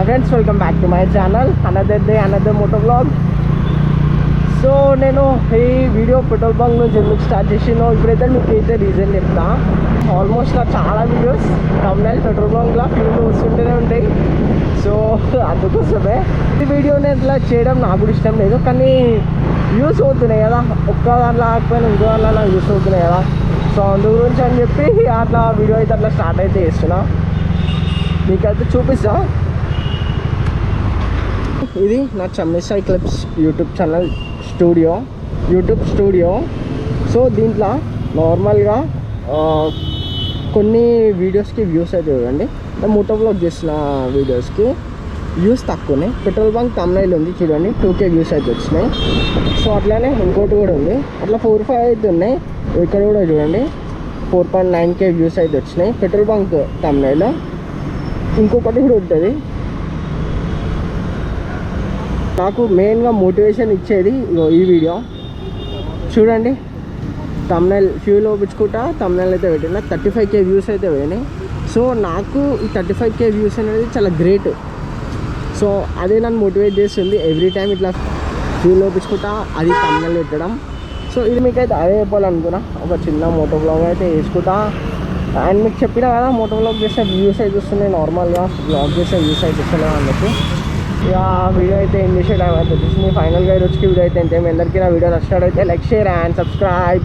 Friends, welcome back to my channel. Another day another moto vlog. So నేను ఈ video petrol bunk నుంచి ఎందుకు start చేసినో ఇప్పుడైతే మీకు అయితే రీజన్ చెప్తా. ఆల్మోస్ట్ నా చాలా వీడియోస్ తమిళ పెట్రోల్ బంక్లో ఫ్యూల్ వస్తుంటూనే ఉంటాయి. సో అందుకోసమే ఈ వీడియోని ఇట్లా చేయడం నాకు కూడా ఇష్టం లేదు, కానీ యూస్ అవుతున్నాయి కదా, ఒక్క దాంట్లో ఆకపోయినా ఇంకో దాంట్లో నాకు యూస్ అవుతున్నాయి కదా. సో అందు గురించి అని చెప్పి అట్లా వీడియో అయితే అట్లా స్టార్ట్ అయితే చేస్తున్నా. మీకైతే చూపిస్తా. ఇది నా చమ్మిసై clips YouTube channel YouTube studio. So దీంట్లో నార్మల్గా కొన్ని వీడియోస్కి వ్యూస్ అయితే చూడండి. మోటో బ్లాగ్ చేసిన వీడియోస్కి వ్యూస్ తక్కువనే. పెట్రోల్ బంక్ తమిళ ఉంది చూడండి, 2K వ్యూస్ అయితే వచ్చినాయి. సో అట్లానే ఇంకోటి కూడా ఉంది, అట్లా 4-5 అయితే ఉన్నాయి. ఇక్కడ కూడా చూడండి 4.9K వ్యూస్ అయితే వచ్చినాయి పెట్రోల్ బంక్ తమిళలో. ఇంకొకటి కూడా ఉంటుంది. నాకు మెయిన్గా మోటివేషన్ ఇచ్చేది ఈ వీడియో చూడండి. తమిళ ఫ్యూల్ ఓపించుకుంటా తమిళ అయితే పెట్టిన 35K వ్యూస్ అయితే పోయినాయి. సో నాకు ఈ 35K వ్యూస్ అనేది చాలా గ్రేట్. సో అదే నన్ను మోటివేట్ చేస్తుంది ఎవ్రీ టైం ఇట్లా ఫ్యూల్ ఓపించుకుంటా అది తమిళ పెట్టడం. సో ఇది మీకైతే అదే చెప్పాలనుకున్నా. ఒక చిన్న మోటో బ్లాగ్ అయితే వేసుకుంటా. అండ్ మీకు చెప్పినా కదా, మోటో బ్లాగ్ చేస్తే వ్యూస్ అయితే వస్తున్నాయి, నార్మల్గా బ్లాగ్ చేస్తే వ్యూస్ అయితే వస్తున్నాయి అని చెప్పి ఇక వీడియో అయితే ఏం చేసే టైం అయితే వచ్చేసింది. ఫైనల్గా ఈరోజుకి వీడియో అయితే ఎంత. మీ అందరికీ నా వీడియో నచ్చినట్టయితే లైక్, షేర్ అండ్ సబ్స్క్రైబ్.